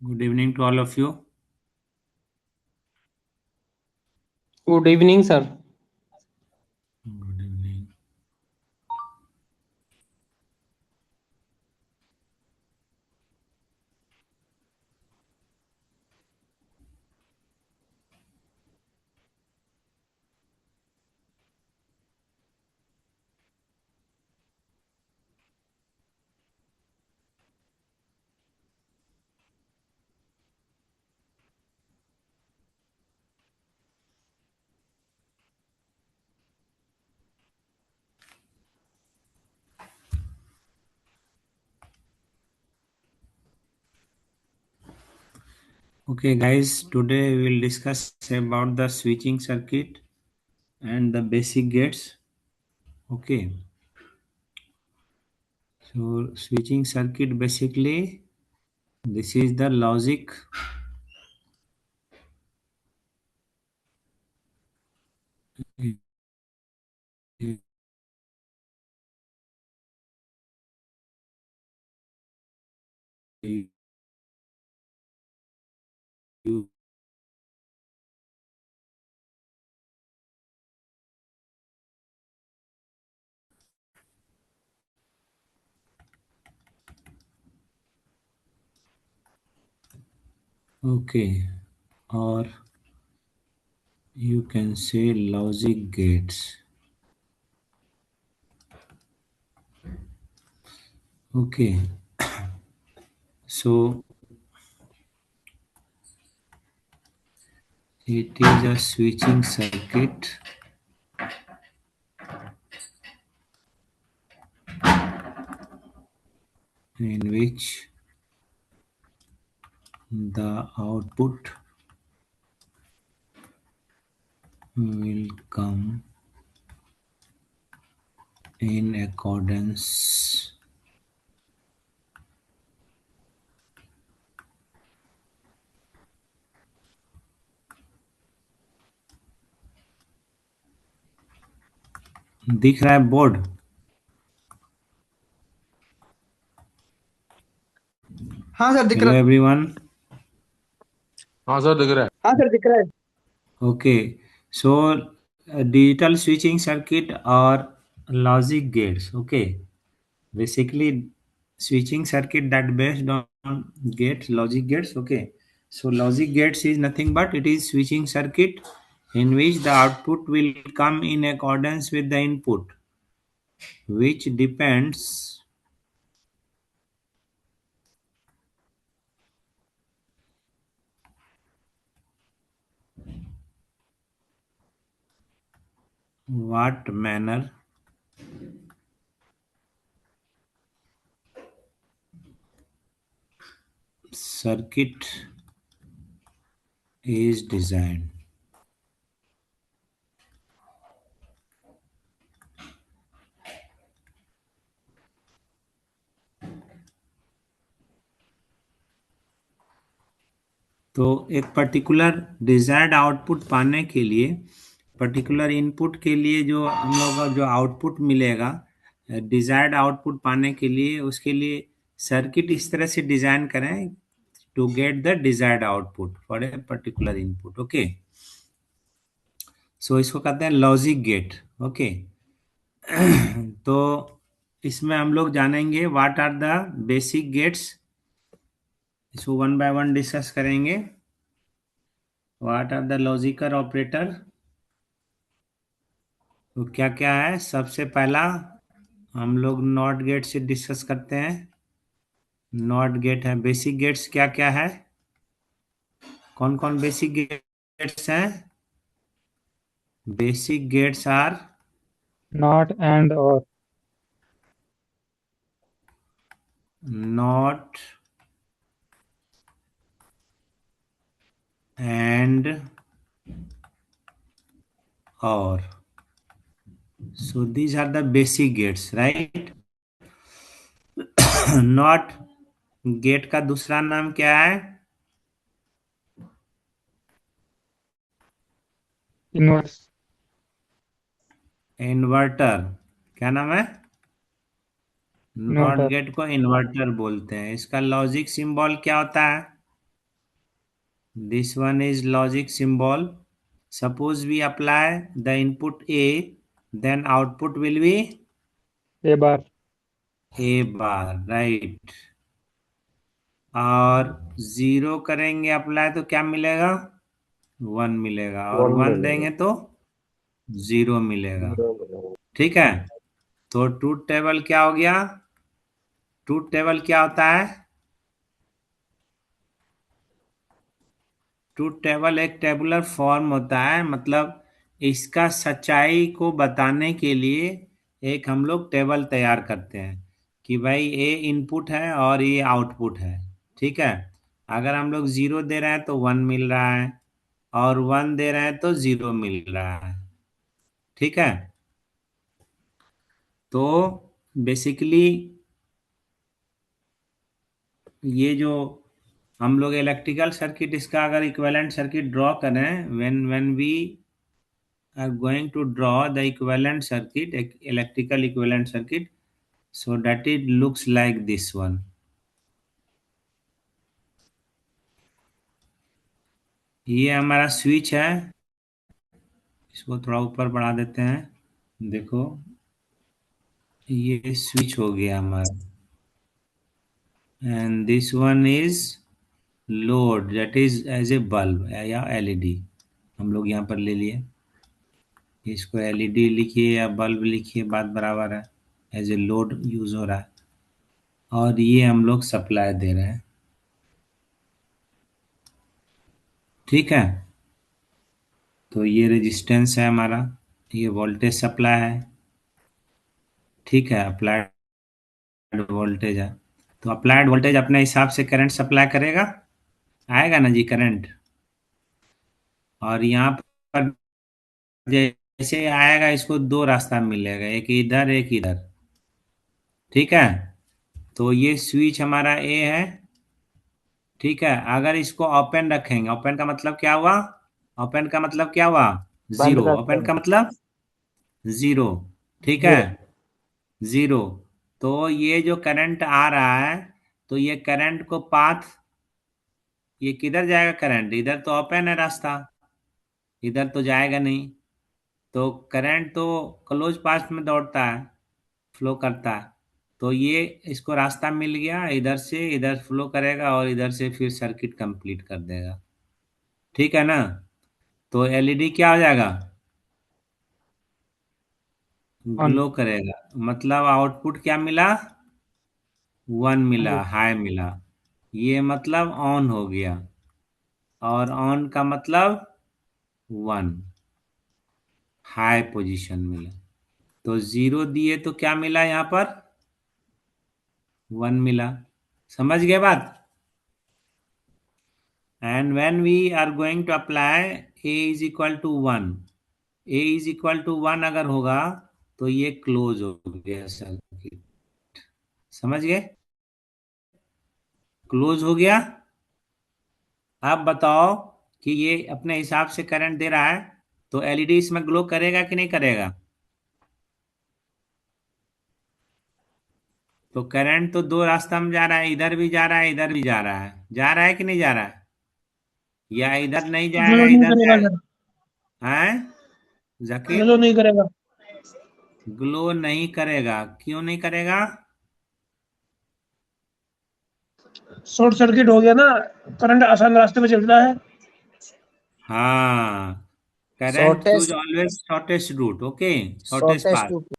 Good evening to all of you. Good evening, sir. Good evening. Okay, guys, today we will discuss about the switching circuit and the basic gates. Okay, so switching circuit basically this is the logic. Okay, or you can say logic gates. Okay, so it is a switching circuit in which the output will come in accordance दिख रहा है board हाँ sir दिख hello रहा है। Everyone हाँ sir दिख रहा है। हाँ सर दिख रहा है। Okay so digital switching circuit और logic gates okay basically switching circuit that based on gates logic gates okay so logic gates is nothing but it is switching circuit in which the output will come in accordance with the input which depends what manner circuit is designed. तो एक particular desired output पाने के लिए particular input के लिए जो हम लोग का जो आउटपुट मिलेगा डिजायर्ड आउटपुट पाने के लिए उसके लिए सर्किट इस तरह से डिजाइन करें to get the desired output for a particular input okay so इसको कहते हैं लॉजिक गेट ओके तो इसमें हम लोग जानेंगे what are the basic gates इसको वन बाय वन डिस्कस करेंगे what are the logical operator तो क्या क्या है सबसे पहला हम लोग नॉट गेट से डिस्कस करते हैं नॉट गेट है बेसिक गेट्स क्या क्या है कौन कौन बेसिक गेट्स हैं basic gates are Not and or. Not and और so these are the basic gates right not gate का दूसरा नाम क्या है Inverse. इन्वर्टर क्या नाम है नॉट Inverter. गेट को इन्वर्टर बोलते हैं इसका लॉजिक सिंबल क्या होता है This one is logic symbol. Suppose we apply the input A, then output will be A bar. A bar, right? और 0 करेंगे अप्लाई तो क्या मिलेगा? 1 मिलेगा, और 1 देंगे तो 0 मिलेगा। ठीक है, तो ट्रूथ टेबल क्या हो गया? ट्रूथ टेबल क्या होता है? ट्रूथ टेबल एक टेबुलर फॉर्म होता है, मतलब इसका सच्चाई को बताने के लिए एक हम लोग टेबल तैयार करते हैं कि भाई ये इनपुट है और ये आउटपुट है। ठीक है, अगर हम लोग 0 दे रहे हैं तो 1 मिल रहा है, और 1 दे रहे हैं तो 0 मिल रहा है। ठीक है, तो बेसिकली ये जो हम लोग इलेक्ट्रिकल सर्किट, इसका अगर इक्विवेलेंट सर्किट ड्रॉ करें, when we are going to draw the equivalent circuit, electrical equivalent circuit, so that it looks like this one. ये हमारा स्विच है, इसको थोड़ा ऊपर बढ़ा देते हैं। देखो, ये स्विच हो गया हमारा, and this one is load, that is as a bulb या एलईडी। हम लोग यहाँ पर ले लिए, इसको एलईडी लिखिए या बल्ब लिखिए, बात बराबर है, एज ए लोड यूज हो रहा है। और ये हम लोग सप्लाई दे रहे हैं। ठीक है, तो ये रेजिस्टेंस है हमारा, ये वोल्टेज सप्लाई है। ठीक है, अप्लाइड वोल्टेज है, तो अप्लाइड वोल्टेज अपने हिसाब से करंट सप्लाई करेगा, आएगा ना जी करंट। और यहाँ पर जैसे आएगा, इसको दो रास्ता मिलेगा, एक इधर एक इधर। ठीक है, तो ये स्विच हमारा ए है। ठीक है, अगर इसको ओपन रखेंगे, ओपन का मतलब क्या हुआ? ओपन का मतलब क्या हुआ? बंद 0। करते ओपन हैं। का मतलब 0। ठीक है, जीरो। 0। तो ये जो करंट आ रहा है, तो ये करंट को पाथ, ये किधर जाएगा करंट? इधर तो ओपन है रास्ता, इधर तो जाएगा नहीं। तो करंट तो क्लोज पाथ में दौड़ता है, फ्लो करता है। तो ये इसको रास्ता मिल गया, इधर से इधर फ्लो करेगा और इधर से फिर सर्किट कंप्लीट कर देगा। ठीक है ना? तो एलईडी क्या हो जाएगा? ऑन। ग्लो करेगा, मतलब आउटपुट क्या मिला? 1 मिला, हाई मिला। ये मतलब ऑन हो गया, और ऑन का मतलब 1, हाई पोजीशन मिला। तो 0 दिए तो क्या मिला यहाँ पर? 1 मिला। समझ गए बात? And when we are going to apply A is equal to 1, A is equal to 1 अगर होगा तो ये क्लोज हो गया सर्किट। समझ गए? क्लोज हो गया। अब बताओ कि ये अपने हिसाब से करंट दे रहा है, तो एलईडी इसमें ग्लो करेगा कि नहीं करेगा? तो करंट तो दो रास्ता में जा रहा है, इधर भी जा रहा है, इधर भी जा रहा है। जा रहा है कि नहीं जा रहा है? या इधर नहीं जाएगा, ग्लो नहीं इधर करेगा जाएगा? सर। हैं जाकिर? ग्लो नहीं करेगा। ग्लो नहीं करेगा, क्यों नहीं करेगा? शॉर्ट सर्किट हो गया ना, करंट आसान रास्ते पे चलता है। हाँ, current choose shortest always shortest route, okay, shortest shortest path.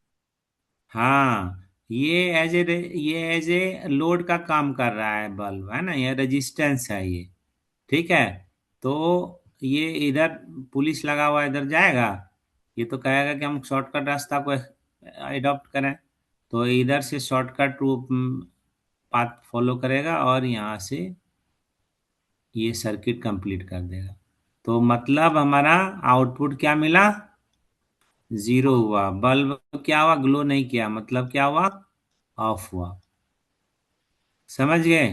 हाँ, ये एज ए लोड का काम कर रहा है बल्ब, है ना, ये रेजिस्टेंस है ये। ठीक है, तो ये इधर पुलिस लगा हुआ है, इधर जाएगा, ये तो कहेगा कि हम शॉर्टकट रास्ता को अडॉप्ट करें। तो इधर से शॉर्टकट रूप पाथ फॉलो करेगा और यहाँ से ये सर्किट कंप्लीट कर देगा। तो मतलब हमारा आउटपुट क्या मिला? 0 हुआ। बल्ब क्या हुआ? ग्लो नहीं किया, मतलब क्या हुआ? ऑफ हुआ। समझ गए?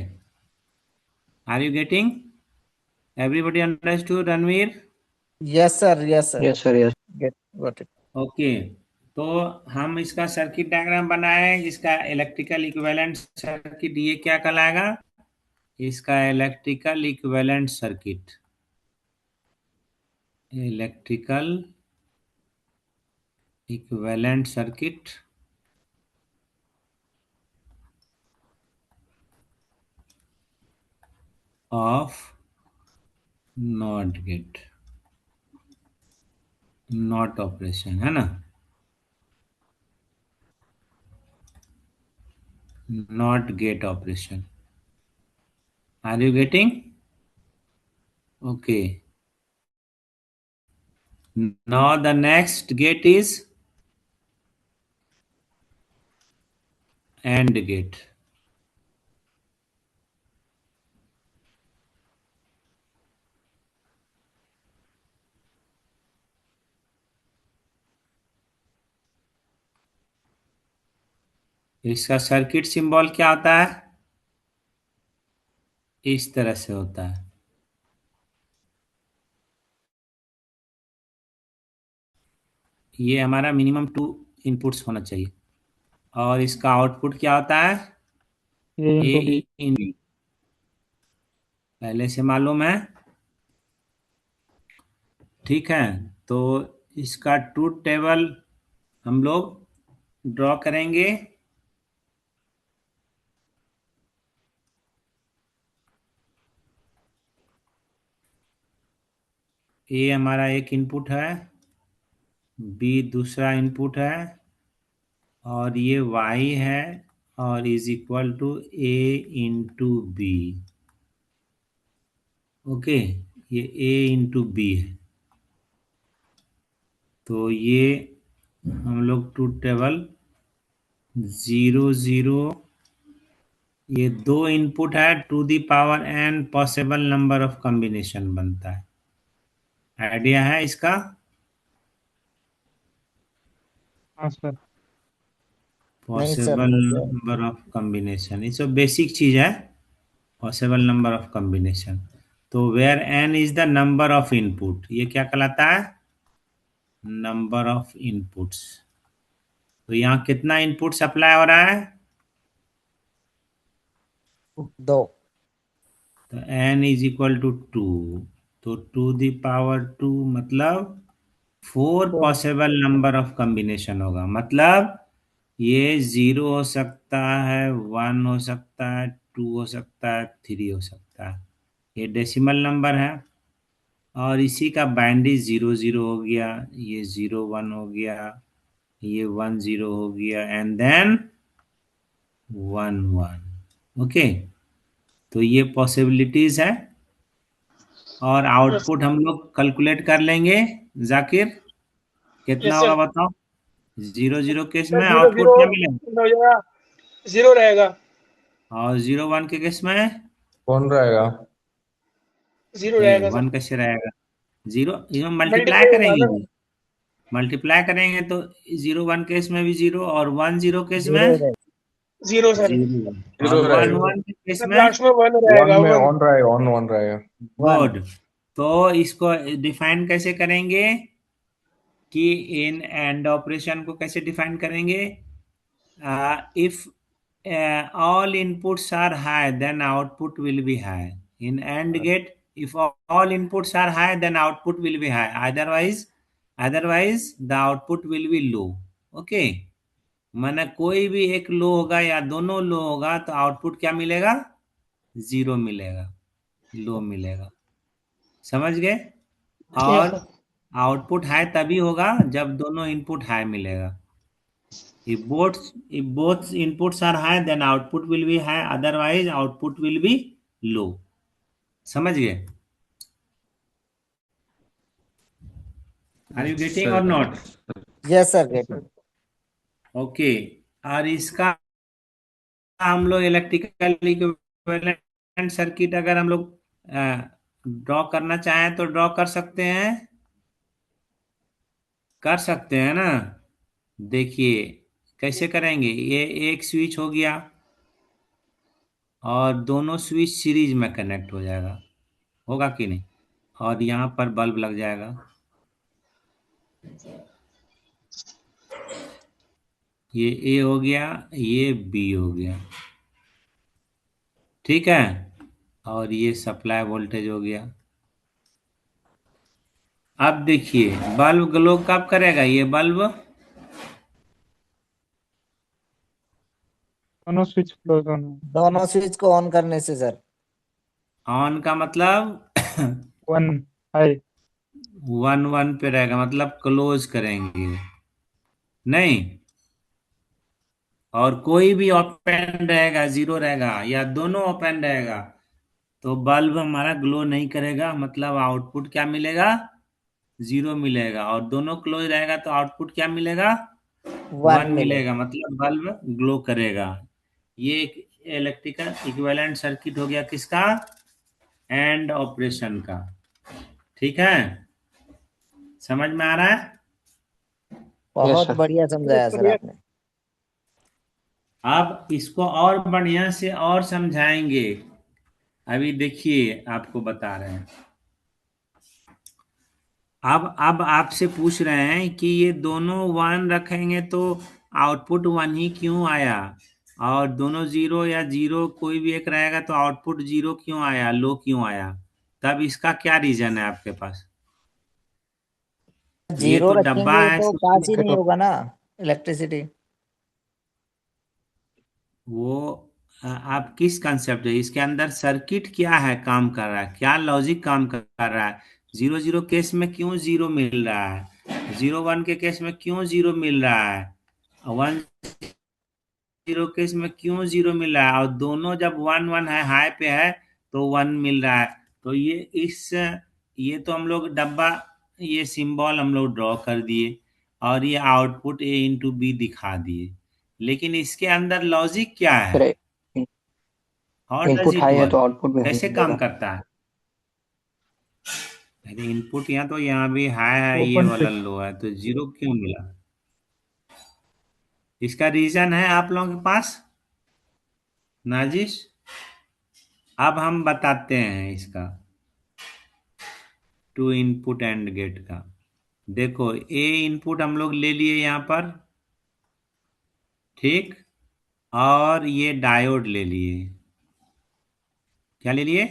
Are you getting? Everybody understood, Ranveer? Yes sir, yes sir. Yes sir, yes. Get got it. Okay, तो हम इसका सर्किट डायग्राम बनाए, इसका इलेक्ट्रिकल इक्विवेलेंट सर्किट, ये क्या कहलाएगा? इसका electrical equivalent circuit. Electrical equivalent circuit of not gate, not operation है ना, not gate operation. Are you getting? Okay. Now the next gate is AND gate. इसका सर्किट सिंबल क्या होता है? इस तरह से होता है। ये हमारा मिनिमम 2 इनपुट्स होना चाहिए और इसका आउटपुट क्या होता है? A A into B. In B, पहले से मालूम है। ठीक है, तो इसका ट्रूथ टेबल हम लोग ड्रॉ करेंगे। ए हमारा एक इनपुट है, बी दूसरा इनपुट है और ये y है और is equal to A into B. Okay, ये a इंटू बी है। तो ये हम लोग ट्रूथ टेबल 0 0, ये 2 इनपुट है, to the power n possible number of combination बनता है। आइडिया है इसका? हाँ सर। नहीं सर, पॉसिबल मुझे नंबर ऑफ कॉम्बिनेशन, ये सब बेसिक चीज है। पॉसिबल नंबर ऑफ कॉम्बिनेशन, तो where n is the number of input, ये क्या कहलाता है? Number of inputs. तो यहाँ कितना इनपुट सप्लाई हो रहा है? 2। तो n इज इक्वल टू 2, तो टू द पावर 2 मतलब 4 पॉसिबल नंबर ऑफ कॉम्बिनेशन होगा। मतलब ये 0 हो सकता है, 1 हो सकता है, 2 हो सकता है, 3 हो सकता है। ये डेसिमल नंबर है और इसी का बाइनरी 0 0 हो गया, ये 0 1 हो गया, ये 1 0 हो गया एंड देन 1 1। ओके, तो ये पॉसिबिलिटीज है और आउटपुट हम लोग कैलकुलेट कर लेंगे। जाकिर कितना यस होगा सर। बताओ? 0 0 केस में जीरो आउटपुट जीरो क्या मिलेगा? हो जाएगा, 0 रहेगा। और 0 1 के केस में कौन रहेगा? 0 रहेगा सर। 1 कैसे रहेगा? 0 इसमें मल्टीप्लाई मल्टीप्लाई होगा करेंगे ना। जी, मल्टीप्लाई करेंगे तो 0 1 केस में भी 0 और 1 0 केस में 0 रहेगा। 0 सर। 0 और जीरो 1 रहेगा। 1 के केस सर में लास्ट में 1 वन रहेगा, में 1। ऑन रहेगा, ऑन वन रहेगा। 1। गुड। तो इसको डिफाइन कैसे करेंगे कि इन एंड ऑपरेशन को कैसे डिफाइन करेंगे? If all inputs are high, then output will be high. In AND gate, if all inputs are high, then output will be high. Otherwise, the output will be low. Okay. माना कोई भी एक लो होगा या दोनों लो होगा तो आउटपुट क्या मिलेगा? 0 मिलेगा, लो मिलेगा। समझ गए? यस और सर। आउटपुट हाई तभी होगा जब दोनों इनपुट हाई मिलेगा। If both inputs are high, then output will be high. Otherwise, output will be low. समझ गए? Are you getting or not? Yes sir, getting. Okay. और इसका हम लोग इलेक्ट्रिकल इक्विवेलेंट सर्किट अगर हम लोग ड्रॉ करना चाहें तो ड्रॉ कर सकते हैं, कर सकते हैं ना। देखिए कैसे करेंगे। ये एक स्विच हो गया और दोनों स्विच सीरीज में कनेक्ट हो जाएगा, होगा कि नहीं? और यहाँ पर बल्ब लग जाएगा। ये ए हो गया, ये बी हो गया, ठीक है। और ये सप्लाई वोल्टेज हो गया। अब देखिए बल्ब ग्लो कब करेगा ये बल्ब? दोनों स्विच क्लोज होना। दोनों स्विच को ऑन करने से सर। ऑन का मतलब 1 हाई। 1 1 पे रहेगा, मतलब क्लोज करेंगे नहीं। और कोई भी ओपन रहेगा, 0 रहेगा या दोनों ओपन रहेगा तो बल्ब हमारा ग्लो नहीं करेगा, मतलब आउटपुट क्या मिलेगा? 0 मिलेगा। और दोनों क्लोज रहेगा तो आउटपुट क्या मिलेगा? 1 1 मिलेगा। मिलेगा, मतलब बल्ब ग्लो करेगा। ये एक इलेक्ट्रिकल इक्विवेलेंट सर्किट हो गया किसका? एंड ऑपरेशन का। ठीक है, समझ में आ रहा है? यस बहुत सर। बढ़िया समझाया सर आपने। अब इसको और बढ़िया से और समझाएंगे। अभी देखिए आपको बता रहे हैं। अब आपसे पूछ रहे हैं कि ये दोनों 1 रखेंगे तो आउटपुट 1 ही क्यों आया, और दोनों 0 या 0 कोई भी एक रहेगा तो आउटपुट 0 क्यों आया, लो क्यों आया? तब इसका क्या रीजन है आपके पास? ये जीरो तो डब्बा रखेंगे है तो पास ही नहीं होगा ना इलेक्ट्रिसिटी। वो आप किस कंसेप्ट है, इसके अंदर सर्किट क्या है काम कर रहा है, क्या लॉजिक काम कर रहा है? 0 0 केस में क्यों 0 मिल रहा है, 0 1 के केस में क्यों 0 मिल रहा है, 1 0 केस में क्यों 0 मिल रहा है, और दोनों जब 1 1 है हाई पे है तो 1 मिल रहा है। तो ये तो हम लोग डब्बा, ये सिंबल हम लोग ड्रॉ कर दिए और ये आउटपुट A × B दिखा दिए, लेकिन इसके अंदर लॉजिक क्या है? Sir how does input it high है तो वर्क? आउटपुट में हाई कैसे काम मिलेगा। करता है? अरे इनपुट यहाँ तो यहाँ भी हाई है, ये ओपन वाला स्विच। लो है, तो 0 क्यों मिला? इसका रीजन है आप लोगों के पास नाजिश? अब हम बताते हैं इसका टू इनपुट एंड गेट का। देखो ए इनपुट हम लोग ले लिए यहाँ पर, ठीक, और ये डायोड ले लिए। क्या ले लिए?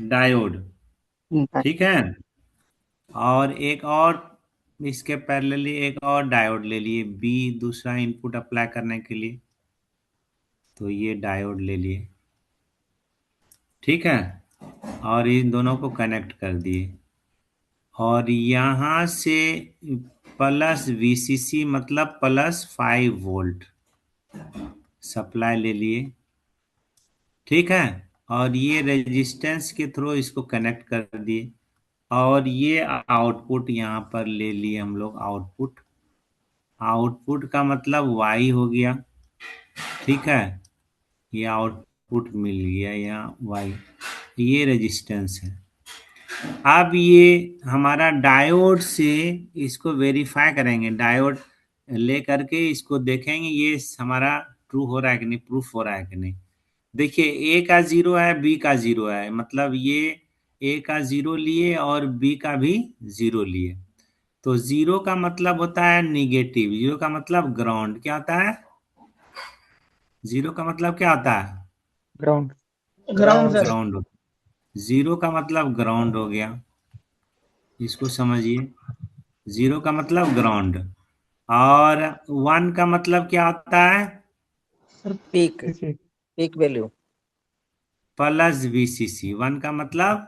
डायोड। ठीक है, और एक और इसके पैरेलली एक और डायोड ले लिए बी, दूसरा इनपुट अप्लाई करने के लिए, तो ये डायोड ले लिए। ठीक है, और इन दोनों को कनेक्ट कर दिए, और यहाँ से प्लस VCC मतलब +5 वोल्ट सप्लाई ले लिए। ठीक है, और ये रेजिस्टेंस के थ्रू इसको कनेक्ट कर दिए, और ये आउटपुट यहाँ पर ले लिए हम लोग। आउटपुट, आउटपुट का मतलब Y हो गया। ठीक है, ये आउटपुट मिल गया यहाँ Y, ये रेजिस्टेंस है। अब ये हमारा डायोड से इसको वेरीफाई करेंगे, डायोड ले करके इसको देखेंगे ये हमारा ट्रू हो रहा है कि नहीं, प्रूफ हो रहा है कि नहीं। देखिए ए का 0 है, बी का 0 है, मतलब ये ए का 0 लिए और बी का भी 0 लिए, तो 0 का मतलब होता है निगेटिव, 0 का मतलब ग्राउंड। क्या होता है 0 का मतलब, क्या होता है? Ground. Ground ground sir. Sir. Ground. 0 का मतलब ग्राउंड हो गया, इसको समझिए। 0 का मतलब ग्राउंड, और 1 का मतलब क्या होता है? Sir peak. इसी। Peak value. +VCC। 1 का मतलब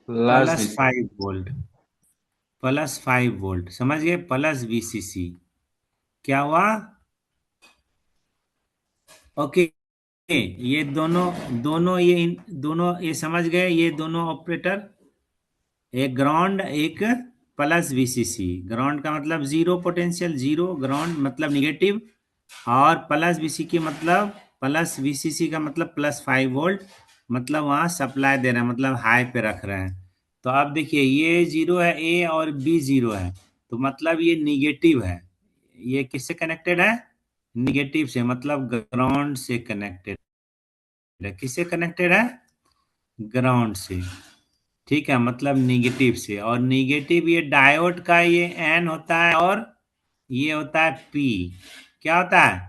लास्ट +5 वोल्ट, +5 वोल्ट, समझ गए? +VCC क्या हुआ? ओके, ये दोनों दोनों ये दोनों ये समझ गए, ये दोनों ऑपरेटर, एक ग्राउंड एक +VCC। ग्राउंड का मतलब 0 पोटेंशियल, 0 ग्राउंड मतलब निगेटिव, और +VCC मतलब +VCC का मतलब +5 वोल्ट, मतलब वहाँ सप्लाई दे रहे हैं, मतलब हाई पे रख रहे हैं। तो अब देखिए ये 0 है ए और बी 0 है, तो मतलब ये निगेटिव है। ये किससे कनेक्टेड है? निगेटिव से, मतलब ग्राउंड से कनेक्टेड है। किससे कनेक्टेड है? ग्राउंड से। ठीक है, मतलब निगेटिव से, और निगेटिव ये डायोड का ये एन होता है, और ये होता है पी। क्या होता है?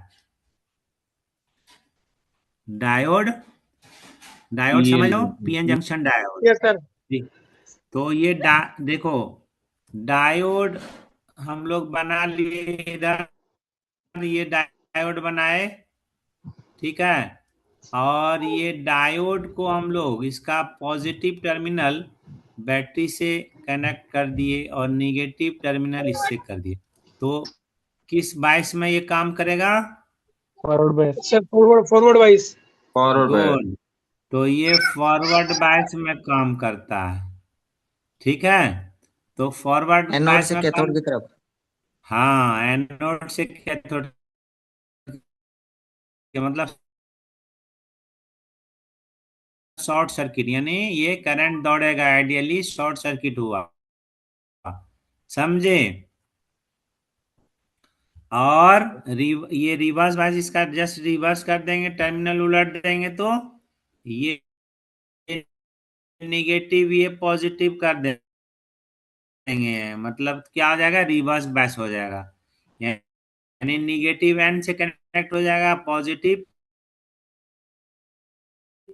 डायोड, डायोड समझ लो, PN junction diode. Yes sir. ठीक। तो ये देखो, डायोड हम लोग बना लिए इधर, ये डायोड बनाए, ठीक है। और ये डायोड को हम लोग इसका पॉजिटिव टर्मिनल बैटरी से कनेक्ट कर दिए और निगेटिव टर्मिनल इससे कर दिए। तो किस बायस में ये काम करेगा? Forward bias. Sir forward forward wise. Forward bias. Good. तो ये फॉरवर्ड बायस में काम करता है, ठीक है। तो फॉरवर्ड एनोड बायस से में कैथोड काम, की तरफ। हाँ, एनोड से कैथोड के मतलब शॉर्ट सर्किट, यानी ये करंट दौड़ेगा, आइडियली शॉर्ट सर्किट हुआ, समझे। और ये रिवर्स बायस, इसका जस्ट रिवर्स कर देंगे, टर्मिनल उलट देंगे तो ये निगेटिव ये पॉजिटिव कर देंगे, मतलब क्या हो जाएगा, रिवर्स बायस हो जाएगा। यानी निगेटिव एन से कनेक्ट हो जाएगा, पॉजिटिव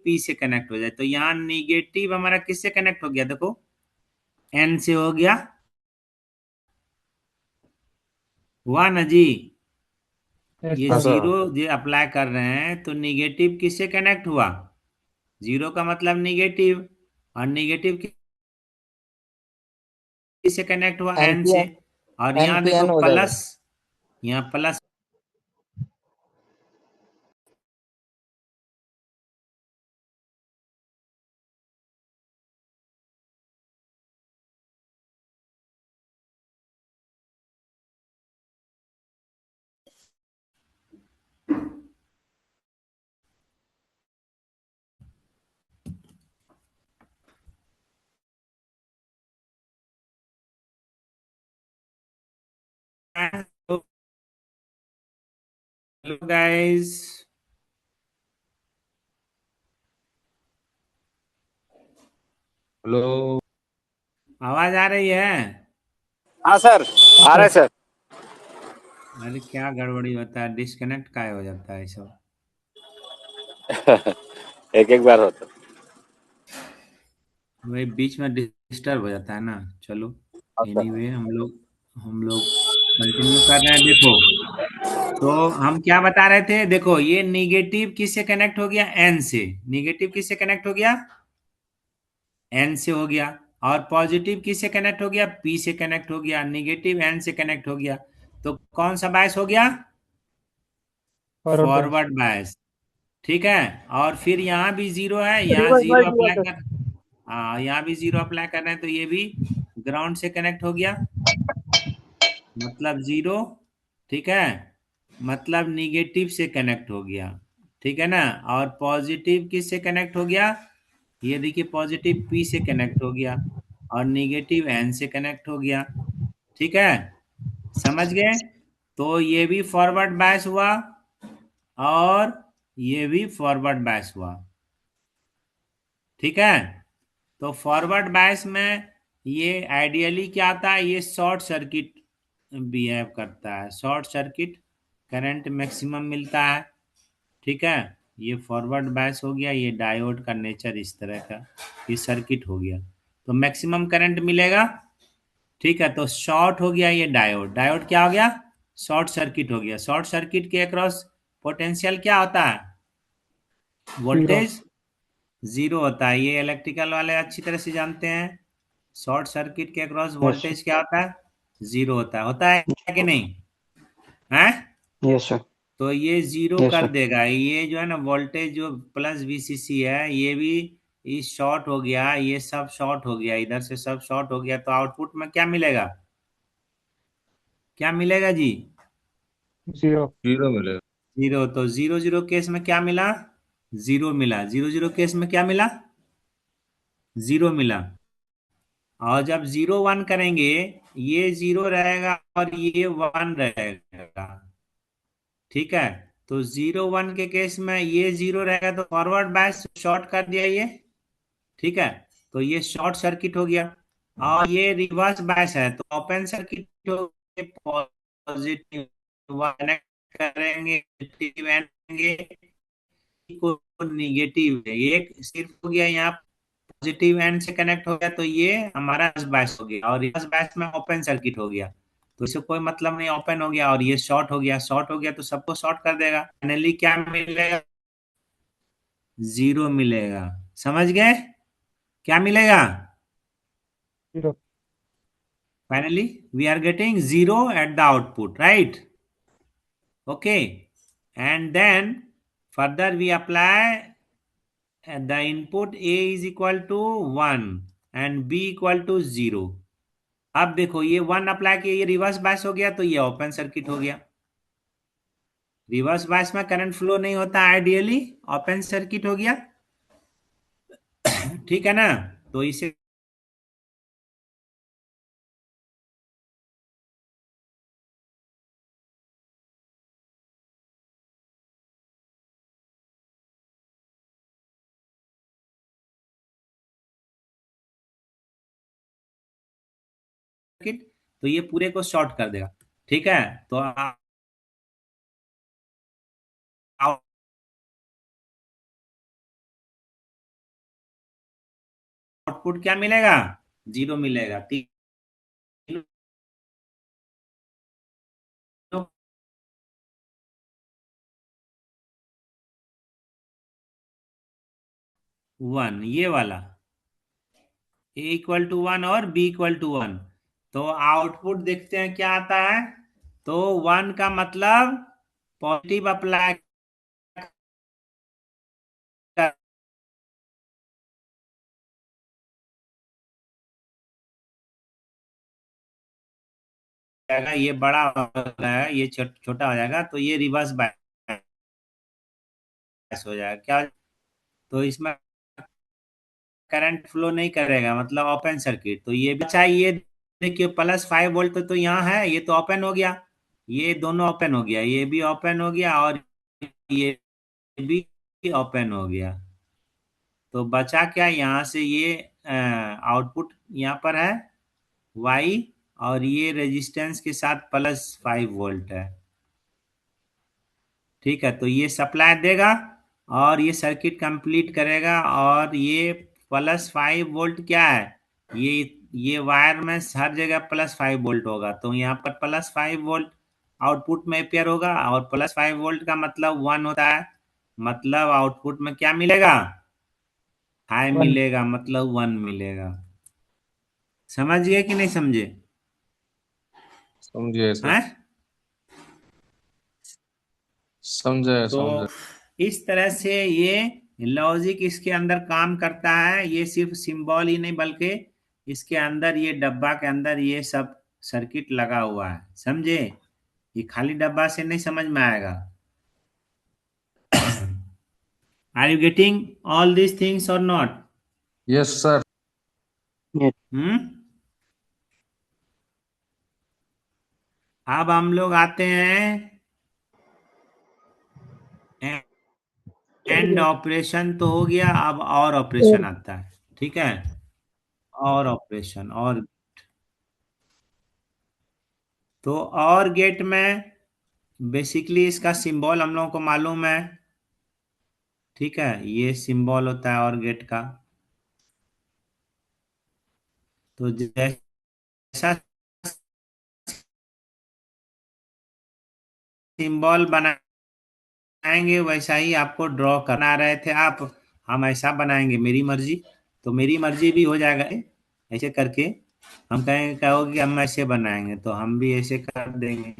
पी से कनेक्ट हो जाए। तो यहाँ निगेटिव हमारा किससे कनेक्ट हो गया, देखो एन से हो गया, हुआ ना जी। यस ये हाँ सर। सर। जीरो जो अप्लाई कर रहे हैं तो निगेटिव किससे कनेक्ट हुआ, जीरो का मतलब निगेटिव, और निगेटिव किससे कनेक्ट हुआ, एन से। एनपीएन और यहाँ देखो एनपीएन हो जाएगा। प्लस, यहाँ प्लस हेलो गाइस, हेलो। आवाज आ रही है? हाँ सर, हाँ आ रहा है सर। सर। अरे क्या गड़बड़ी होता है, डिस्कनेक्ट काय हो जाता है सब। एक एक बार होता। वही बीच में डिस्टर्ब हो जाता है ना। चलो, हाँ सर। एनीवे हम लोग कंटिन्यू कर रहे हैं। देखो, तो हम क्या बता रहे थे, देखो ये निगेटिव किससे कनेक्ट हो गया, एन से। निगेटिव किससे कनेक्ट हो गया, एन से हो गया। और पॉजिटिव किससे कनेक्ट हो गया, पी से कनेक्ट हो गया। निगेटिव एन से कनेक्ट हो गया, तो कौन सा बायस हो गया, फॉरवर्ड बायस। फॉरवर्ड बायस, ठीक है। और फिर यहाँ भी जीरो है, यहाँ रिवर्स जीरो वाइज हुआ अप्लाई सर। कर, हाँ यहाँ भी जीरो अप्लाई कर रहे हैं, तो ये भी ग्राउंड से कनेक्ट हो गया, मतलब जीरो, ठीक है। मतलब निगेटिव से कनेक्ट हो गया, ठीक है ना। और पॉजिटिव किस से कनेक्ट हो गया, ये देखिए पॉजिटिव पी से कनेक्ट हो गया, और निगेटिव एन से कनेक्ट हो गया, ठीक है। समझ गए। तो ये भी फॉरवर्ड बायस हुआ, और ये भी फॉरवर्ड बायस हुआ, ठीक है। तो फॉरवर्ड बायस में ये आइडियली क्या आता है, ये शॉर्ट सर्किट बिहेव करता है, शॉर्ट सर्किट करंट मैक्सिमम मिलता है, ठीक है। ये फॉरवर्ड बायस हो गया, ये डायोड का नेचर इस तरह का, ये सर्किट हो गया, तो मैक्सिमम करंट मिलेगा, ठीक है। तो शॉर्ट हो गया ये डायोड, डायोड क्या हो गया, शॉर्ट सर्किट हो गया। शॉर्ट सर्किट के अक्रॉस पोटेंशियल क्या होता है, जीरो। वोल्टेज जीरो होता है, ये इलेक्ट्रिकल वाले अच्छी तरह से जानते हैं। शॉर्ट सर्किट के अक्रॉस यस सर। वोल्टेज क्या होता है, जीरो होता है कि नहीं है। Yes sir. तो ये जीरो यस कर सर। देगा, ये जो है ना वोल्टेज जो प्लस वीसीसी है, ये भी इस शॉर्ट हो गया, ये सब शॉर्ट हो गया, इधर से सब शॉर्ट हो गया, तो आउटपुट में क्या मिलेगा, क्या मिलेगा जी, जीरो। जीरो मिलेगा। जीरो। तो जीरो जीरो केस में क्या मिला, जीरो मिला। जीरो जीरो केस में क्या मिला, जीरो मिला। और जब जीरो वन करेंगे, ये जीरो रहेगा और ये वन रहेगा, ठीक है। तो जीरो वन के केस में ये जीरो रहेगा, तो फॉरवर्ड बायस शॉर्ट कर दिया ये, ठीक है। तो ये शॉर्ट सर्किट हो गया। और ये रिवर्स बायस है, तो ओपन सर्किट हो गया, पॉजिटिव कनेक्ट करेंगे, नेगेटिव आएंगे, को निगेटिव है, एक सिर्फ हो गया यहाँ पॉजिटिव एंड से कनेक्ट हो गया तो ये हमारा रिवर्स बायस हो गया, और रिवर्स बायस में ओपन सर्किट हो गया, तो इससे कोई मतलब नहीं, ओपन हो गया, और ये शॉर्ट हो गया, शॉर्ट हो गया तो सबको शॉर्ट कर देगा, फाइनली क्या मिलेगा, 0 मिलेगा। समझ गए? क्या मिलेगा? Zero. Finally, we are getting 0 at the output, right? Okay. And then further we apply the input A is equal to 1 and B equal to 0. अब देखो ये 1 अप्लाई किया, ये रिवर्स बायस हो गया तो ये ओपन सर्किट हो गया। रिवर्स बायस में करंट फ्लो नहीं होता, आइडियली ओपन सर्किट हो गया। ठीक है ना? तो इसे सर्किट, तो ये पूरे को शॉर्ट कर देगा। ठीक है, तो आउटपुट क्या मिलेगा? 0 मिलेगा। 1 ये वाला, A इक्वल टू 1 और B इक्वल टू 1, तो आउटपुट देखते हैं क्या आता है। तो 1 का मतलब पॉजिटिव अप्लाई जाएगा, ये बड़ा हो रहा है, ये छोटा हो जाएगा, तो ये रिवर्स बायस हो जाएगा। क्या? तो इसमें करंट फ्लो नहीं करेगा, मतलब ओपन सर्किट। तो ये बचा, ये देखिए +5 वोल्ट तो यहाँ है, ये तो ओपन हो गया, ये दोनों ओपन हो गया, ये भी ओपन हो गया और ये भी ओपन हो गया। तो बचा क्या यहाँ से, ये आउटपुट यहाँ पर है Y, और ये रेजिस्टेंस के साथ +5 वोल्ट है। ठीक है, तो ये सप्लाई देगा और ये सर्किट कंप्लीट करेगा, और ये +5 वोल्ट क्या है, ये वायर में हर जगह +5 वोल्ट होगा, तो यहाँ पर +5 वोल्ट आउटपुट में अपेयर होगा, और +5 वोल्ट का मतलब 1 होता है, मतलब आउटपुट में क्या मिलेगा? High One. मिलेगा, मतलब 1 मिलेगा। समझ गए कि नहीं समझे? समझे सर, हैं? समझे तो समझे। इस तरह से ये लॉजिक इसके अंदर काम करता है। ये सिर्फ सिंबल ही नहीं, बल्कि इसके अंदर, ये डब्बा के अंदर ये सब सर्किट लगा हुआ है। समझे? ये खाली डब्बा से नहीं समझ में आएगा। Are you getting all these things और नॉट? Yes sir. हम्म। अब हम लोग आते हैं एंड ऑपरेशन, तो हो गया, अब और ऑपरेशन आता है। ठीक है, और ऑपरेशन, और तो और गेट में बेसिकली इसका सिंबल हम लोगों को मालूम है। ठीक है, ये सिंबल होता है और गेट का। तो जैसा सिंबल बनाएंगे वैसा ही आपको ड्रॉ करना रहे थे आप, हम ऐसा बनाएंगे, मेरी मर्जी, तो मेरी मर्जी भी हो जाएगा ऐसे करके। हम कहोगे हम ऐसे बनाएंगे तो हम भी ऐसे कर देंगे।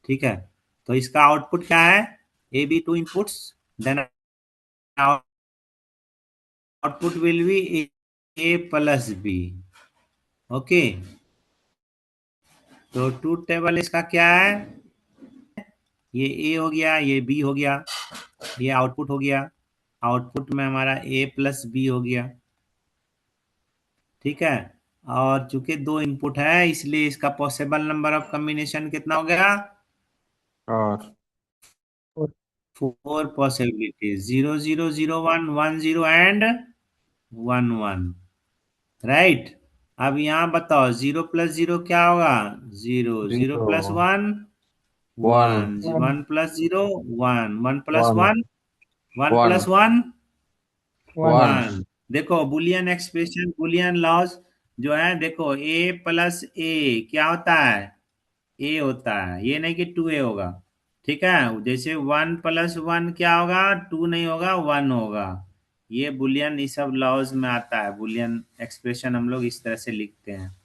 ठीक है, तो इसका आउटपुट क्या है? A B two inputs, then output will be A plus B. Okay, तो ट्रूथ टेबल इसका क्या है? ये ए हो गया, ये बी हो गया, ये आउटपुट हो गया, आउटपुट में हमारा ए प्लस बी हो गया। ठीक है, और चूंकि 2 इनपुट है इसलिए इसका पॉसिबल नंबर ऑफ कॉम्बिनेशन कितना हो गया? और 4 पॉसिबिलिटीज, 0 0 0 1 1 0 एंड 1 1। राइट, अब यहाँ बताओ 0 + 0 क्या होगा? 0 0 zero + 1 one 1 1 + 0 1 1 + one 1 1 one + 1 One. One. देखो बुलियन एक्सप्रेशन, बुलियन लॉज जो है, देखो ए प्लस ए क्या होता है, ए होता है, ये नहीं कि टू ए होगा। ठीक है, जैसे वन प्लस वन क्या होगा, टू नहीं होगा, वन होगा। ये बुलियन इस सब लॉज में आता है, बुलियन एक्सप्रेशन हम लोग इस तरह से लिखते हैं।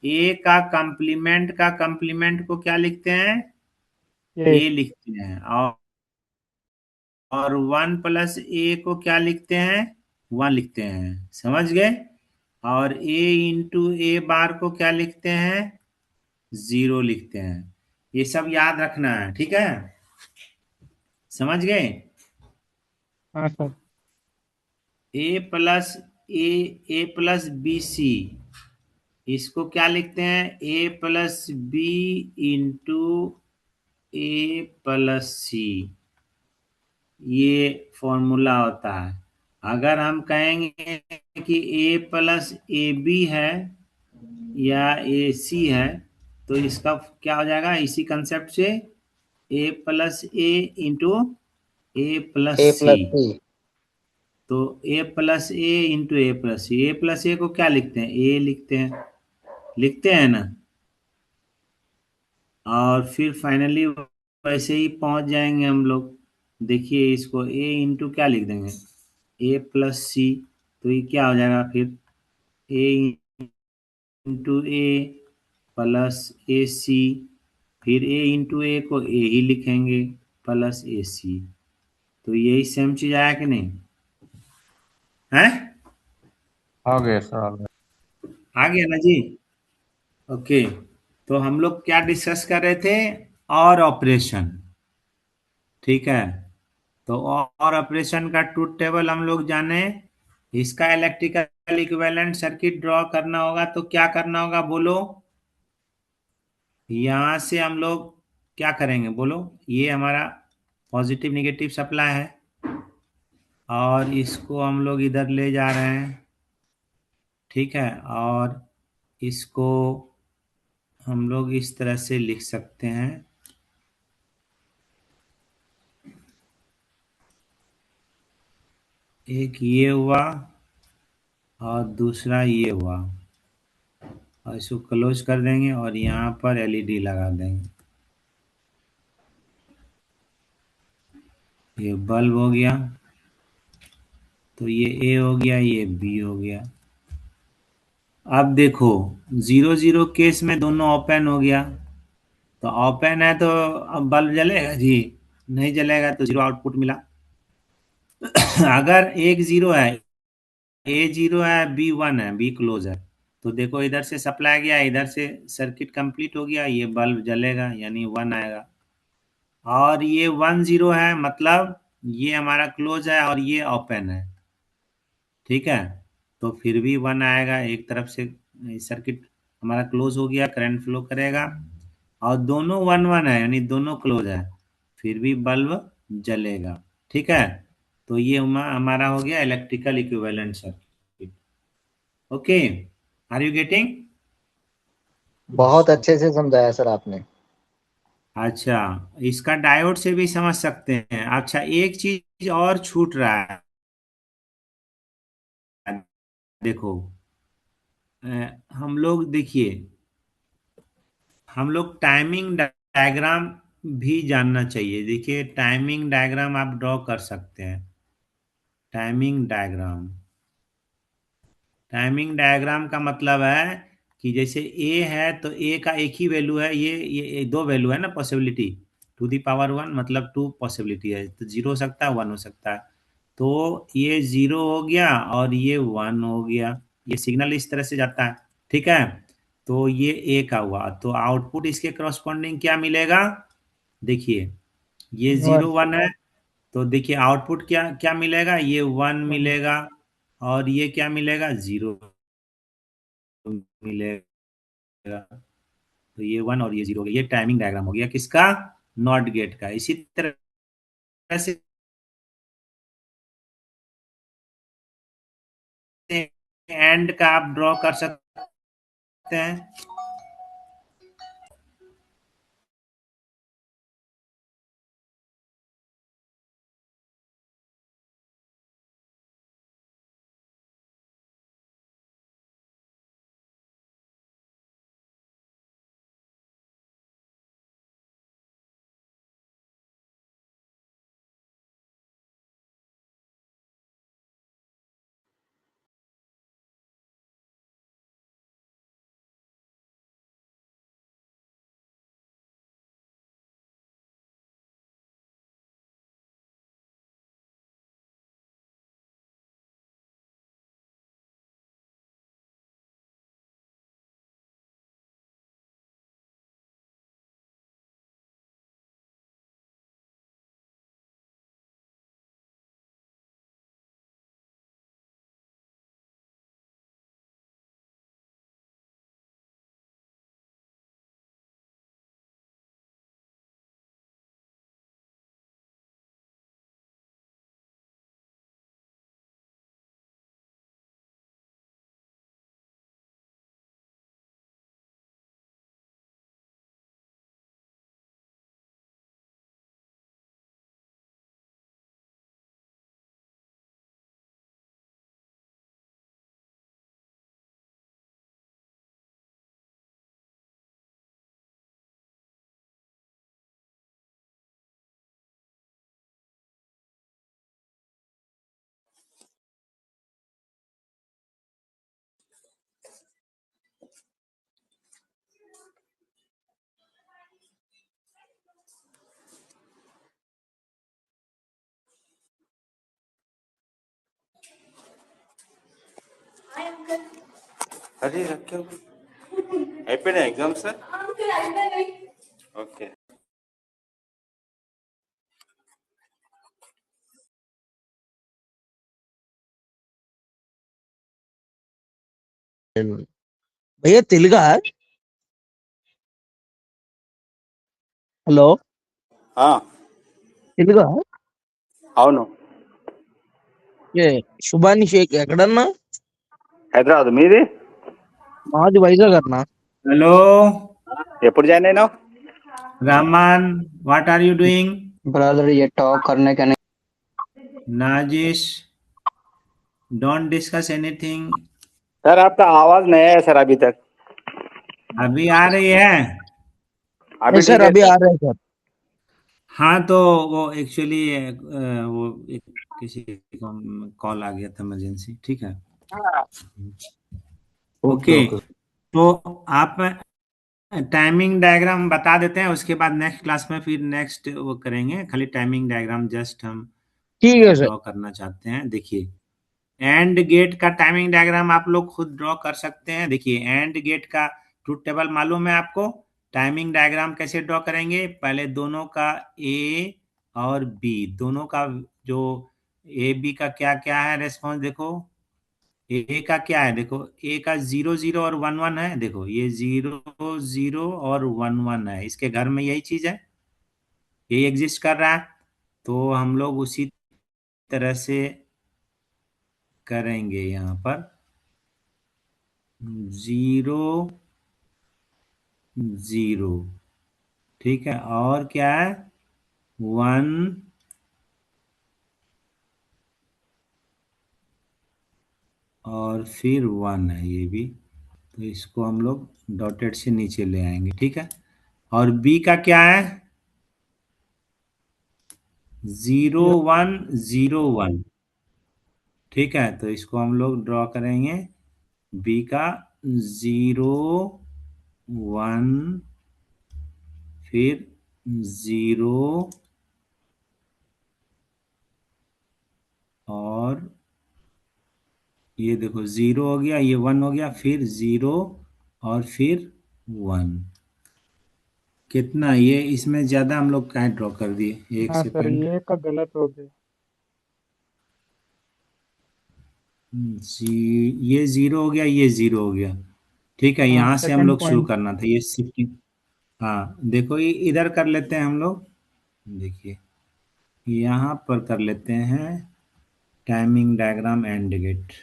ए का कंप्लीमेंट को क्या लिखते हैं, ये ए लिखते हैं। और वन प्लस ए को क्या लिखते हैं, वन लिखते हैं, समझ गए। और ए इंटू ए बार को क्या लिखते हैं, जीरो लिखते हैं। ये सब याद रखना है, ठीक है, समझ गए। हाँ सर। ए प्लस ए प्लस बी सी, इसको क्या लिखते हैं, ए प्लस बी इंटू ए प्लस सी, ये फॉर्मूला होता है। अगर हम कहेंगे कि ए प्लस ए बी है या ए सी है, तो इसका क्या हो जाएगा, इसी कंसेप्ट से ए प्लस ए इंटू ए प्लस ए सी। प्लस सी। तो ए प्लस ए इंटू ए प्लस सी, ए प्लस ए को क्या लिखते हैं, ए लिखते हैं, लिखते हैं ना। और फिर फाइनली वैसे ही पहुंच जाएंगे हम लोग। देखिए इसको ए इंटू क्या लिख देंगे, ए प्लस सी, तो ये क्या हो जाएगा फिर, ए इंटू ए प्लस ए सी, फिर ए इंटू ए को ए ही लिखेंगे प्लस ए सी। तो यही सेम चीज आया कि नहीं है, हो गया सर, हो गया। आ गया ना जी। ओके, तो हम लोग क्या डिस्कस कर रहे थे, और ऑपरेशन, ठीक है। तो और ऑपरेशन का ट्रूथ टेबल हम लोग जाने, इसका इलेक्ट्रिकल इक्विवेलेंट सर्किट ड्रॉ करना होगा, तो क्या करना होगा बोलो। यहां से हम लोग क्या करेंगे बोलो, ये हमारा पॉजिटिव निगेटिव सप्लाई है, और इसको हम लोग इधर ले जा रहे हैं, ठीक है। और इसको हम लोग इस तरह से लिख सकते हैं, एक ये हुआ और दूसरा ये हुआ, और इसको क्लोज कर देंगे और यहाँ पर एलईडी लगा देंगे। ये बल्ब हो गया, तो ये ए हो गया, ये बी हो गया। अब देखो जीरो जीरो केस में दोनों ओपन हो गया, तो ओपन है तो अब बल्ब जलेगा जी, नहीं जलेगा, तो जीरो आउटपुट मिला। अगर एक जीरो है, ए जीरो है, बी वन है, बी क्लोज है, तो देखो इधर से सप्लाई गया, इधर से सर्किट कंप्लीट हो गया, ये बल्ब जलेगा यानी वन आएगा। और ये वन जीरो है, मतलब ये हमारा क्लोज है और ये ओपन है, ठीक है। तो फिर भी वन आएगा, एक तरफ से सर्किट हमारा क्लोज हो गया, करंट फ्लो करेगा। और दोनों वन वन है यानी दोनों क्लोज है, फिर भी बल्ब जलेगा, ठीक है। तो ये हमारा हो गया electrical equivalent circuit. Okay, are you getting. बहुत अच्छे से समझाया सर आपने। अच्छा, इसका डायोड से भी समझ सकते हैं। अच्छा, एक चीज और छूट रहा है, देखो हम लोग देखिए, हम लोग टाइमिंग डायग्राम भी जानना चाहिए। देखिए टाइमिंग डायग्राम आप ड्रॉ कर सकते हैं, टाइमिंग डायग्राम। टाइमिंग डायग्राम का मतलब है कि जैसे ए है तो ए का एक ही वैल्यू है, ये दो वैल्यू है ना, possibility, two the power one, मतलब टू पॉसिबिलिटी है, तो जीरो हो सकता है, वन हो सकता है। तो ये जीरो हो गया और ये वन हो गया, ये सिग्नल इस तरह से जाता है, ठीक है। तो ये ए का हुआ, तो आउटपुट इसके करस्पॉन्डिंग क्या मिलेगा, देखिए ये वन। जीरो वन है, तो देखिए आउटपुट क्या क्या मिलेगा, ये वन वन। मिलेगा, और ये क्या मिलेगा, जीरो मिलेगा। तो ये वन और ये जीरो हो गया, ये टाइमिंग डायग्राम हो गया किसका, नॉट गेट का। इसी तरह से एंड का आप ड्रॉ कर सकते हैं। अरे रखे అయిపోయినా ఎగ్జామ్ సార్ ఓకే भैया तिलका హలో తిలుగా అవును ఏ శుభాని షేక్ ఎక్కడన్నా హైదరాబాద్ మీది మాది వైజాగ్ అన్న Hello, ఎప్పుడు జాయిన్ అయినావు Rahman. What are you doing? Brother ये टॉक करने का नहीं। Najish, don't discuss anything. Sir आपका आवाज नहीं है सर अभी तक अभी आ रही है। अभी सर ठीक है अभी सर आ रहे हैं सर हाँ, तो वो एक्चुअली वो एक किसी को कॉल आ गया था इमरजेंसी, ठीक है। ओके, तो आप टाइमिंग डायग्राम बता देते हैं, उसके बाद नेक्स्ट क्लास में फिर नेक्स्ट वो करेंगे। खाली टाइमिंग डायग्राम जस्ट हम ठीक है सर ड्रॉ करना चाहते हैं। देखिए, एंड गेट का टाइमिंग डायग्राम आप लोग खुद ड्रॉ कर सकते हैं। देखिए, एंड गेट का ट्रूथ टेबल मालूम है आपको। टाइमिंग डायग्राम कैसे ड्रॉ करेंगे? पहले दोनों का ए और बी, दोनों का जो ए बी का क्या क्या है रेस्पॉन्स देखो। ए का क्या है देखो, ए का 0 0 और 1 1 है। देखो ये 0 0 और 1 1 है, इसके घर में यही चीज है, यही एग्जिस्ट कर रहा है। तो हम लोग उसी तरह से करेंगे यहाँ पर 0 0, ठीक है। और क्या है 1 और फिर 1 है ये भी, तो इसको हम लोग डॉटेड से नीचे ले आएंगे, ठीक है। और बी का क्या है 0 1 0 1, ठीक है। तो इसको हम लोग ड्रॉ करेंगे बी का 0 1 फिर 0 और ये देखो 0 हो गया, ये 1 हो गया, फिर 0 और फिर 1। कितना ये इसमें ज्यादा हम लोग क्या ड्रॉ कर दिए, एक हाँ सर सेकंड। ये का गलत हो गया। ये 0 हो गया, ये 0 हो गया, ठीक है। हाँ यहाँ से हम सेकंड लोग शुरू पॉइंट। करना था, ये शिफ्टिंग। हाँ देखो, ये इधर कर लेते हैं हम लोग। देखिए यहाँ पर कर लेते हैं टाइमिंग डायग्राम एंड गेट।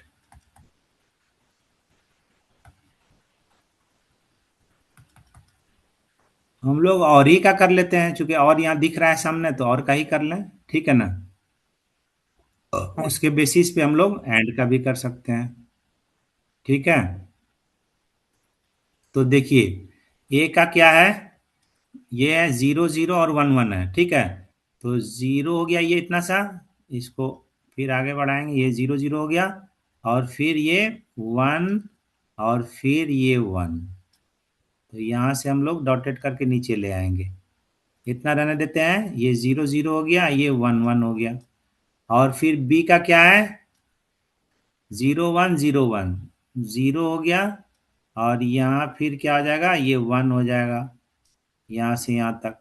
हम लोग और ही का कर लेते हैं, चूंकि और यहाँ दिख रहा है सामने, तो और का ही कर लें, ठीक है ना। हाँ उसके बेसिस पे हम लोग एंड का भी कर सकते हैं, ठीक है। तो देखिए ए का क्या है, ये है 0 0 और 1 1 है, ठीक है। तो 0 हो गया ये इतना सा, इसको फिर आगे बढ़ाएंगे, ये 0 0 हो गया, और फिर ये 1 और फिर ये 1। तो यहाँ से हम लोग डॉटेड करके नीचे ले आएंगे, इतना रहने देते हैं। ये 0 0 हो गया, ये 1 1 हो गया। और फिर बी का क्या है 0 1 0 1, 0 हो गया, और यहाँ फिर क्या हो जाएगा, ये 1 हो जाएगा यहाँ से यहाँ तक।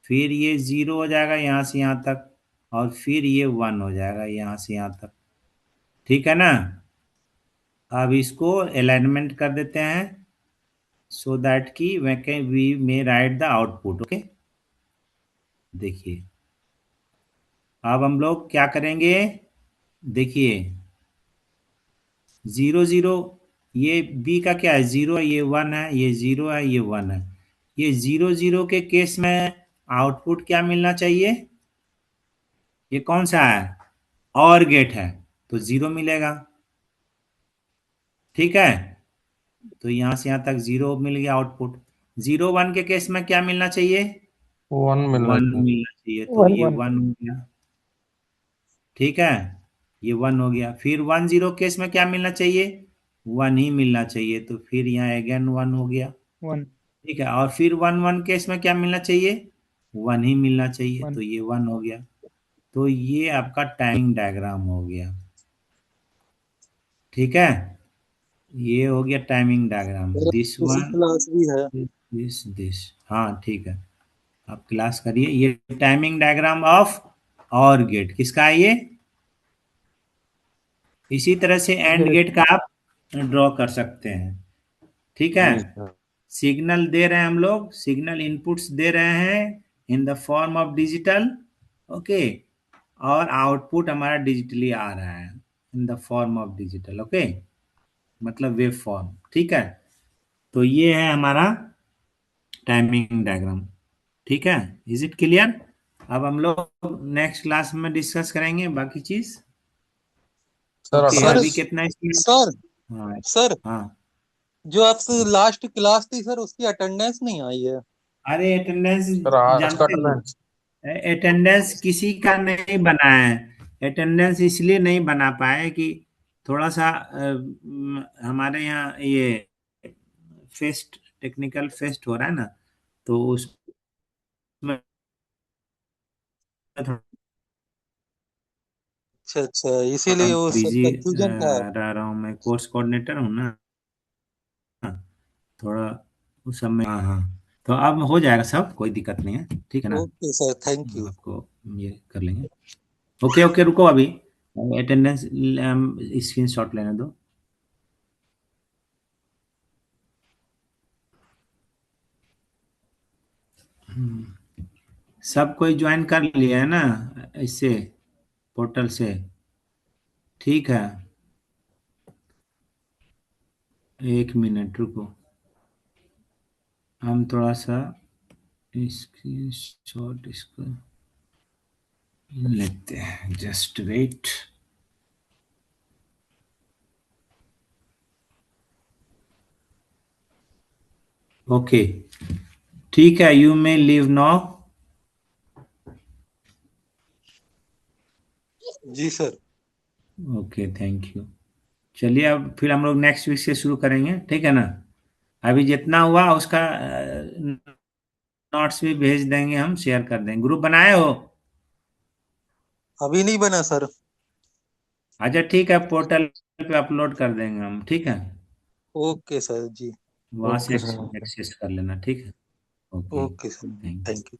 फिर ये 0 हो जाएगा यहाँ से यहाँ तक, और फिर ये 1 हो जाएगा यहाँ से यहाँ तक, ठीक है ना। अब इसको अलाइनमेंट कर देते हैं सो दैट कि we may write the output, okay. देखिए अब हम लोग क्या करेंगे, देखिए 0 0, ये बी का क्या है 0 है, ये 1 है, ये 0 है, ये 1 है। ये 0 0 के केस में आउटपुट क्या मिलना चाहिए, ये कौन सा है और गेट है, तो 0 मिलेगा, ठीक है। तो यहाँ से यहाँ तक 0 मिल गया आउटपुट। 0 1 के केस में क्या मिलना चाहिए, 1 मिलना 1 चाहिए। मिलना चाहिए, तो 1 ये 1 1 हो गया, ठीक है। ये 1 हो गया। फिर 1 0 केस में क्या मिलना चाहिए, 1 ही मिलना चाहिए, तो फिर यहाँ अगेन 1 हो गया, 1 ठीक है। और फिर 1 1 केस में क्या मिलना चाहिए, 1 ही मिलना चाहिए, 1 तो ये 1 हो गया। तो ये आपका टाइमिंग डायग्राम हो गया, ठीक है। ये हो गया टाइमिंग डायग्राम। मेरा दिस दूसरी वन, क्लास भी है। दिस। हाँ ठीक है, आप क्लास करिए। ये टाइमिंग डायग्राम ऑफ और गेट किसका है ये? इसी तरह से एंड गेट। गेट का आप ड्रॉ कर सकते हैं। ठीक है, जी सर। सिग्नल दे रहे हैं हम लोग, सिग्नल इनपुट्स दे रहे हैं in the form of digital, okay, और आउटपुट हमारा डिजिटली आ रहा है in the form of digital, okay, मतलब वेव फॉर्म। ठीक है, तो ये है हमारा टाइमिंग डायग्राम। ठीक है, इज इट क्लियर? अब हम लोग नेक्स्ट क्लास में डिस्कस करेंगे बाकी चीज। सर ओके, सर अभी अटेंडेंस। कितना इसमें? सर हाँ सर हाँ। जो आपसे लास्ट क्लास थी सर, उसकी अटेंडेंस नहीं आई है। अरे अटेंडेंस, सर आज का जानते हो, अटेंडेंस। अटेंडेंस किसी का नहीं बना है। अटेंडेंस इसलिए नहीं बना पाए कि थोड़ा सा हमारे यहाँ ये फेस्ट, टेक्निकल फेस्ट हो रहा है ना, तो उसमें थोड़ा अच्छा अच्छा, इसीलिए वो सर बिजी कंफ्यूजन था। रह रहा हूँ। मैं कोर्स कोऑर्डिनेटर हूँ ना, थोड़ा उस समय। हाँ हाँ, तो अब हो जाएगा सब, कोई दिक्कत नहीं है, ठीक है ना? Okay sir, thank you. आपको ये कर लेंगे। ओके ओके, रुको अभी अटेंडेंस स्क्रीन शॉट लेने दो। सब कोई ज्वाइन कर लिया है ना इससे, पोर्टल से? ठीक है, एक मिनट रुको, हम थोड़ा सा स्क्रीन शॉट इसको लेते हैं, जस्ट वेट। ओके, ठीक है, यू मे लीव नाउ। जी सर। Okay, thank you. चलिए, अब फिर हम लोग नेक्स्ट वीक से शुरू करेंगे, ठीक है ना? अभी जितना हुआ उसका नोट्स भी भेज देंगे, हम शेयर कर देंगे। ग्रुप बनाए हो? अभी नहीं बना सर। अच्छा ठीक है, पोर्टल पे अपलोड कर देंगे हम, ठीक है? ओके सर जी। वहां से ओके सर। एक्सेस कर लेना, ठीक है? Okay, okay sir, thank you. Thank you.